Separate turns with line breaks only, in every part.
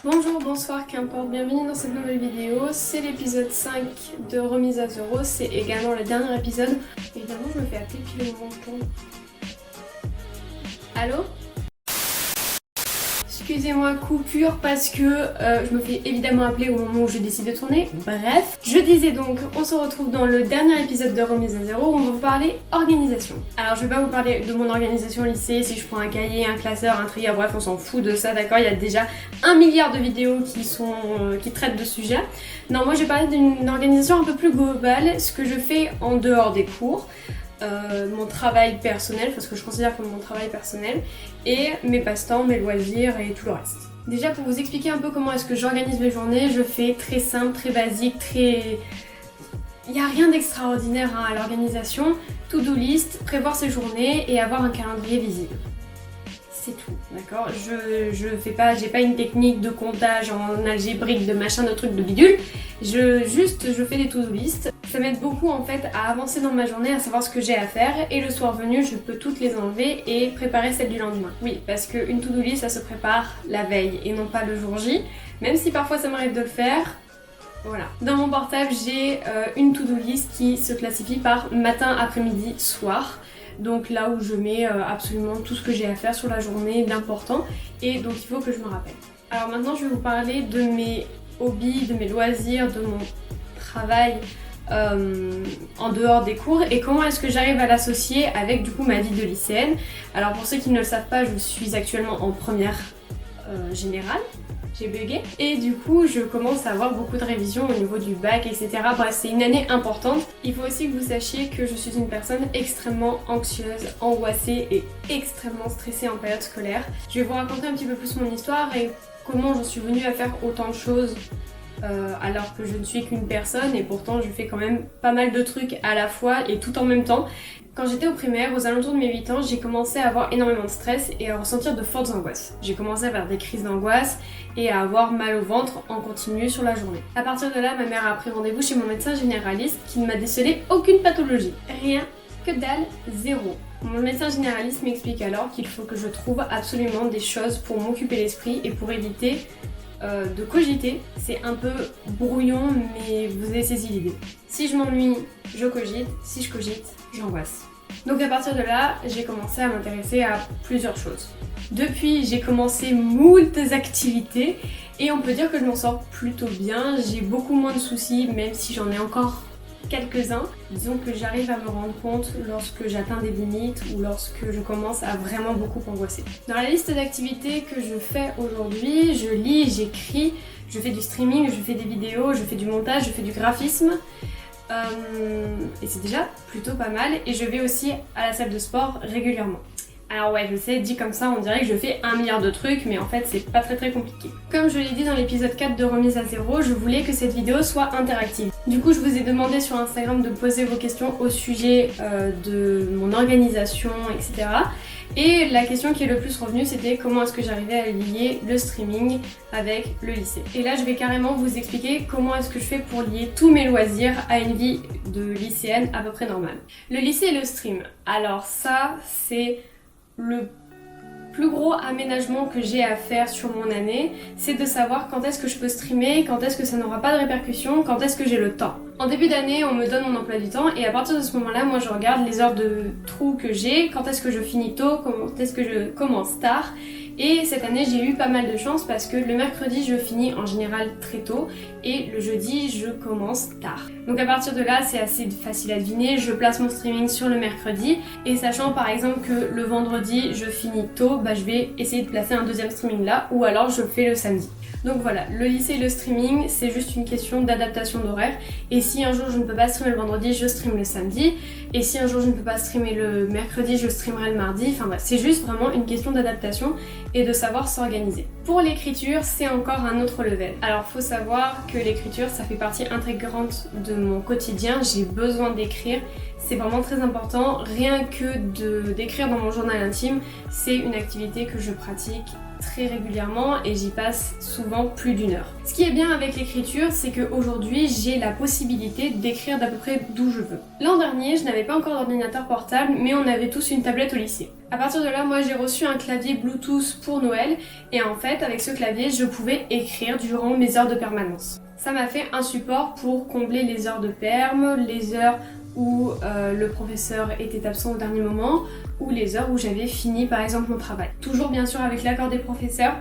Bonjour, bonsoir, qu'importe, bienvenue dans cette nouvelle vidéo. C'est l'épisode 5 de Remise à zéro, c'est également le dernier épisode. Évidemment, je me fais appeler depuis le moment. Allô? Excusez-moi, coupure parce que je me fais évidemment appeler au moment où je décide de tourner. Bref, je disais donc, on se retrouve dans le dernier épisode de Remise à zéro où on va vous parler organisation. Alors je vais pas vous parler de mon organisation au lycée, si je prends un cahier, un classeur, un trier, bref on s'en fout de ça, d'accord? Il y a déjà 1 milliard de vidéos qui traitent de ce sujet. Non, moi je vais parler d'une organisation un peu plus globale, ce que je fais en dehors des cours. Mon travail personnel, parce que je considère comme mon travail personnel, et mes passe-temps, mes loisirs et tout le reste. Déjà pour vous expliquer un peu comment est-ce que j'organise mes journées, je fais très simple, très basique, très... Il n'y a rien d'extraordinaire à l'organisation. To-do list, prévoir ses journées et avoir un calendrier visible. C'est tout, d'accord? J'ai pas une technique de comptage en algébrique, de machin, de trucs, de bidule. Je fais des to-do list. Ça m'aide beaucoup en fait à avancer dans ma journée, à savoir ce que j'ai à faire, et le soir venu, je peux toutes les enlever et préparer celle du lendemain. Oui, parce qu'une to-do list, ça se prépare la veille et non pas le jour J, même si parfois ça m'arrive de le faire. Voilà. Dans mon portable, j'ai une to-do list qui se classifie par matin, après-midi, soir. Donc là où je mets absolument tout ce que j'ai à faire sur la journée d'important, et donc il faut que je me rappelle. Alors maintenant je vais vous parler de mes hobbies, de mes loisirs, de mon travail en dehors des cours et comment est-ce que j'arrive à l'associer avec du coup ma vie de lycéenne. Alors pour ceux qui ne le savent pas, je suis actuellement en première générale. J'ai bugué et du coup je commence à avoir beaucoup de révisions au niveau du bac, etc. Bref, c'est une année importante. Il faut aussi que vous sachiez que je suis une personne extrêmement anxieuse, angoissée et extrêmement stressée en période scolaire. Je vais vous raconter un petit peu plus mon histoire et comment j'en suis venue à faire autant de choses alors que je ne suis qu'une personne et pourtant je fais quand même pas mal de trucs à la fois et tout en même temps. Quand j'étais au primaire, aux alentours de mes 8 ans, j'ai commencé à avoir énormément de stress et à ressentir de fortes angoisses. J'ai commencé à faire des crises d'angoisse et à avoir mal au ventre en continu sur la journée. À partir de là, ma mère a pris rendez-vous chez mon médecin généraliste qui ne m'a décelé aucune pathologie. Rien, que dalle, zéro. Mon médecin généraliste m'explique alors qu'il faut que je trouve absolument des choses pour m'occuper l'esprit et pour éviter de cogiter. C'est un peu brouillon, mais vous avez saisi l'idée. Si je m'ennuie, je cogite. Si je cogite, j'angoisse. Donc à partir de là, j'ai commencé à m'intéresser à plusieurs choses. Depuis, j'ai commencé moult activités et on peut dire que je m'en sors plutôt bien. J'ai beaucoup moins de soucis, même si j'en ai encore quelques-uns. Disons que j'arrive à me rendre compte lorsque j'atteins des limites ou lorsque je commence à vraiment beaucoup angoisser. Dans la liste d'activités que je fais aujourd'hui, je lis, j'écris, je fais du streaming, je fais des vidéos, je fais du montage, je fais du graphisme. Et c'est déjà plutôt pas mal. Et je vais aussi à la salle de sport régulièrement. Alors ouais, je sais, dit comme ça, on dirait que je fais 1 milliard de trucs, mais en fait c'est pas très compliqué. Comme je l'ai dit dans l'épisode 4 de Remise à zéro, je voulais que cette vidéo soit interactive. Du coup, je vous ai demandé sur Instagram de poser vos questions au sujet de mon organisation, etc. Et la question qui est le plus revenue, c'était comment est-ce que j'arrivais à lier le streaming avec le lycée. Et là, je vais carrément vous expliquer comment est-ce que je fais pour lier tous mes loisirs à une vie de lycéenne à peu près normale. Le lycée et le stream. Alors ça, c'est le plus gros aménagement que j'ai à faire sur mon année, c'est de savoir quand est-ce que je peux streamer, quand est-ce que ça n'aura pas de répercussions, quand est-ce que j'ai le temps. En début d'année, on me donne mon emploi du temps et à partir de ce moment-là, moi je regarde les heures de trou que j'ai, quand est-ce que je finis tôt, quand est-ce que je commence tard. Et cette année, j'ai eu pas mal de chance parce que le mercredi, je finis en général très tôt et le jeudi, je commence tard. Donc à partir de là, c'est assez facile à deviner. Je place mon streaming sur le mercredi et sachant par exemple que le vendredi, je finis tôt, je vais essayer de placer un deuxième streaming là ou alors je le fais le samedi. Donc voilà, le lycée et le streaming, c'est juste une question d'adaptation d'horaire. Et si un jour je ne peux pas streamer le vendredi, je stream le samedi. Et si un jour je ne peux pas streamer le mercredi, je streamerai le mardi. Enfin bref, c'est juste vraiment une question d'adaptation et de savoir s'organiser. Pour l'écriture, c'est encore un autre level. Alors faut savoir que l'écriture, ça fait partie intégrante de mon quotidien. J'ai besoin d'écrire. C'est vraiment très important. Rien que d'écrire dans mon journal intime, c'est une activité que je pratique très régulièrement et j'y passe souvent plus d'1 heure. Ce qui est bien avec l'écriture, c'est qu'aujourd'hui j'ai la possibilité d'écrire d'à peu près d'où je veux. L'an dernier, je n'avais n'avait pas encore d'ordinateur portable, mais on avait tous une tablette au lycée. À partir de là, moi j'ai reçu un clavier Bluetooth pour Noël, et en fait avec ce clavier je pouvais écrire durant mes heures de permanence. Ça m'a fait un support pour combler les heures de perm, les heures où le professeur était absent au dernier moment, ou les heures où j'avais fini par exemple mon travail. Toujours bien sûr avec l'accord des professeurs.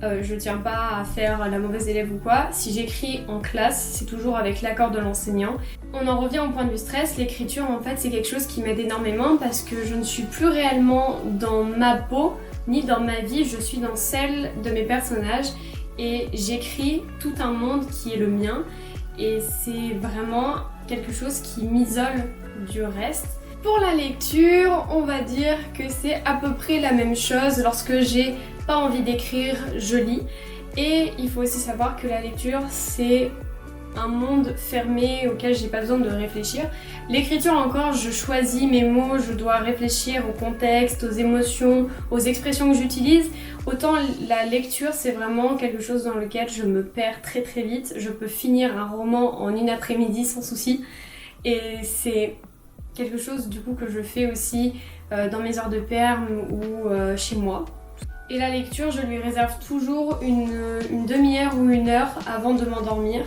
Je tiens pas à faire la mauvaise élève ou quoi. Si j'écris en classe, c'est toujours avec l'accord de l'enseignant. On en revient au point du stress. L'écriture, en fait, c'est quelque chose qui m'aide énormément parce que je ne suis plus réellement dans ma peau, ni dans ma vie, je suis dans celle de mes personnages et j'écris tout un monde qui est le mien et c'est vraiment quelque chose qui m'isole du reste. Pour la lecture, on va dire que c'est à peu près la même chose. Lorsque j'ai pas envie d'écrire, je lis. Et il faut aussi savoir que la lecture, c'est un monde fermé auquel j'ai pas besoin de réfléchir. L'écriture encore, je choisis mes mots, je dois réfléchir au contexte, aux émotions, aux expressions que j'utilise. Autant la lecture, c'est vraiment quelque chose dans lequel je me perds très très vite. Je peux finir un roman en une après-midi sans souci. Et c'est quelque chose du coup que je fais aussi dans mes heures de perm ou chez moi. Et la lecture, je lui réserve toujours une demi-heure ou une heure avant de m'endormir.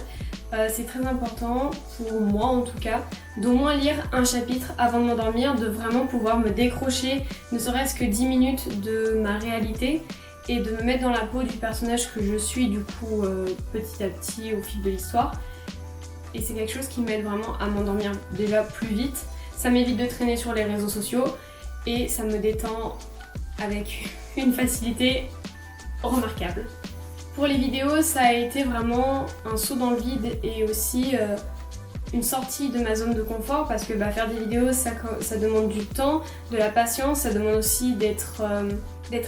C'est très important, pour moi en tout cas, d'au moins lire un chapitre avant de m'endormir, de vraiment pouvoir me décrocher, ne serait-ce que 10 minutes de ma réalité et de me mettre dans la peau du personnage que je suis du coup petit à petit au fil de l'histoire. Et c'est quelque chose qui m'aide vraiment à m'endormir déjà plus vite. Ça m'évite de traîner sur les réseaux sociaux et ça me détend avec une facilité remarquable. Pour les vidéos, ça a été vraiment un saut dans le vide et aussi une sortie de ma zone de confort parce que faire des vidéos, ça demande du temps, de la patience, ça demande aussi d'être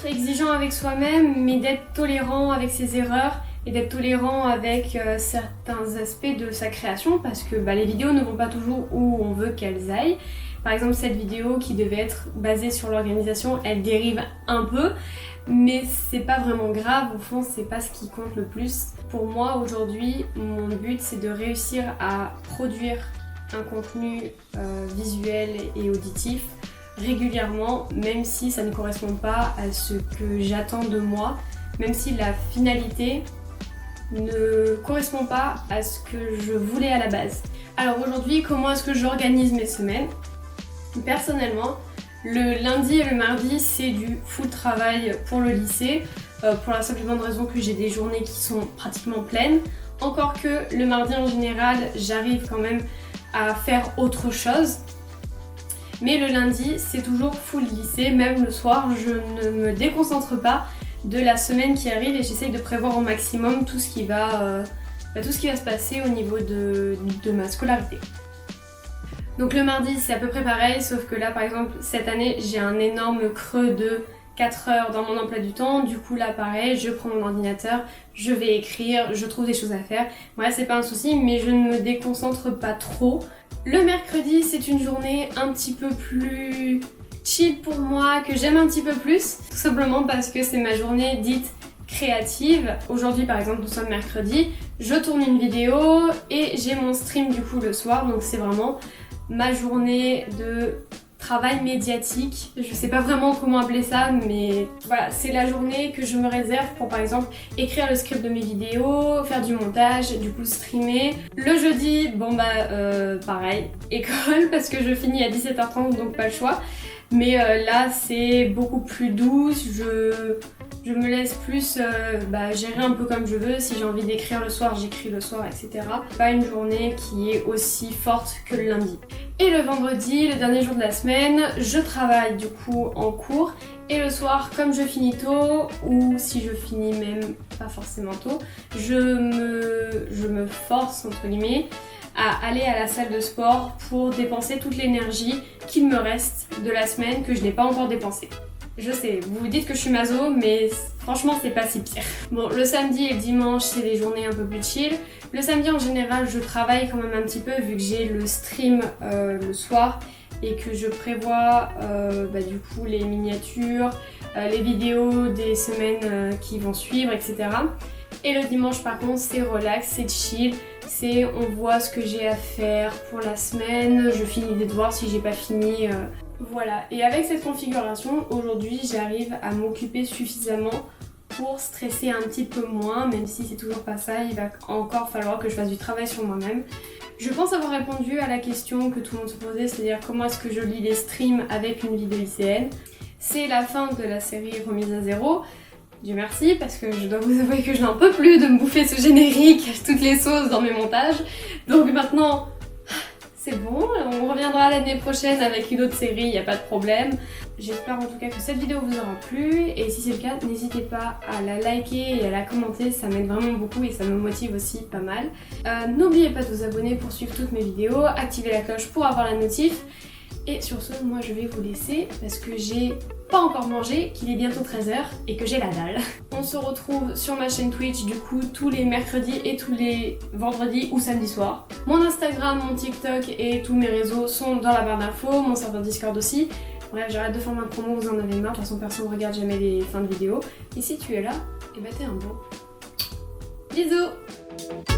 exigeant avec soi-même, mais d'être tolérant avec ses erreurs et d'être tolérant avec certains aspects de sa création parce que les vidéos ne vont pas toujours où on veut qu'elles aillent. Par exemple, cette vidéo qui devait être basée sur l'organisation, elle dérive un peu, mais c'est pas vraiment grave, au fond c'est pas ce qui compte le plus. Pour moi aujourd'hui, mon but c'est de réussir à produire un contenu visuel et auditif régulièrement, même si ça ne correspond pas à ce que j'attends de moi, même si la finalité ne correspond pas à ce que je voulais à la base. Alors aujourd'hui, comment est-ce que j'organise mes semaines ? Personnellement, le lundi et le mardi, c'est du full travail pour le lycée, pour la simple et bonne raison que j'ai des journées qui sont pratiquement pleines. Encore que le mardi en général, j'arrive quand même à faire autre chose. Mais le lundi, c'est toujours full lycée, même le soir, je ne me déconcentre pas de la semaine qui arrive et j'essaye de prévoir au maximum tout ce qui va se passer au niveau de ma scolarité. Donc le mardi c'est à peu près pareil, sauf que là par exemple cette année j'ai un énorme creux de 4 heures dans mon emploi du temps, du coup là pareil, je prends mon ordinateur, je vais écrire, je trouve des choses à faire. Ouais, c'est pas un souci, mais je ne me déconcentre pas trop. Le mercredi c'est une journée un petit peu plus chill pour moi, que j'aime un petit peu plus, tout simplement parce que c'est ma journée dite créative. Aujourd'hui par exemple nous sommes mercredi, je tourne une vidéo et j'ai mon stream du coup le soir, donc c'est vraiment ma journée de travail médiatique. Je sais pas vraiment comment appeler ça, mais voilà, c'est la journée que je me réserve pour par exemple écrire le script de mes vidéos, faire du montage, du coup streamer. Le jeudi, pareil, école parce que je finis à 17h30 donc pas le choix. Mais là c'est beaucoup plus doux, je me laisse plus gérer un peu comme je veux. Si j'ai envie d'écrire le soir, j'écris le soir, etc. Pas une journée qui est aussi forte que le lundi. Et le vendredi, le dernier jour de la semaine, je travaille du coup en cours. Et le soir, comme je finis tôt, ou si je finis même pas forcément tôt, je me force entre guillemets à aller à la salle de sport pour dépenser toute l'énergie qu'il me reste de la semaine que je n'ai pas encore dépensée. Je sais, vous vous dites que je suis maso, mais franchement c'est pas si pire. Bon, le samedi et le dimanche c'est des journées un peu plus chill. Le samedi en général je travaille quand même un petit peu vu que j'ai le stream le soir et que je prévois du coup les miniatures, les vidéos des semaines qui vont suivre, etc. Et le dimanche par contre c'est relax, c'est chill. C'est on voit ce que j'ai à faire pour la semaine, je finis des devoirs si j'ai pas fini. Voilà, et avec cette configuration, aujourd'hui j'arrive à m'occuper suffisamment pour stresser un petit peu moins, même si c'est toujours pas ça, il va encore falloir que je fasse du travail sur moi-même. Je pense avoir répondu à la question que tout le monde se posait, c'est-à-dire comment est-ce que je lis les streams avec une vie de lycéenne. C'est la fin de la série Remise à zéro. Dieu merci, parce que je dois vous avouer que je n'en peux plus de me bouffer ce générique à toutes les sauces dans mes montages. Donc maintenant, c'est bon, on reviendra l'année prochaine avec une autre série, il n'y a pas de problème. J'espère en tout cas que cette vidéo vous aura plu, et si c'est le cas, n'hésitez pas à la liker et à la commenter, ça m'aide vraiment beaucoup et ça me motive aussi pas mal. N'oubliez pas de vous abonner pour suivre toutes mes vidéos, activez la cloche pour avoir la notif. Et sur ce, moi je vais vous laisser parce que j'ai pas encore mangé, qu'il est bientôt 13h et que j'ai la dalle. On se retrouve sur ma chaîne Twitch du coup tous les mercredis et tous les vendredis ou samedis soirs. Mon Instagram, mon TikTok et tous mes réseaux sont dans la barre d'infos, mon serveur Discord aussi. Bref, j'arrête de faire ma promo, vous en avez marre, de toute façon personne ne regarde jamais les fins de vidéos. Et si tu es là, et bah t'es un beau. Bisous!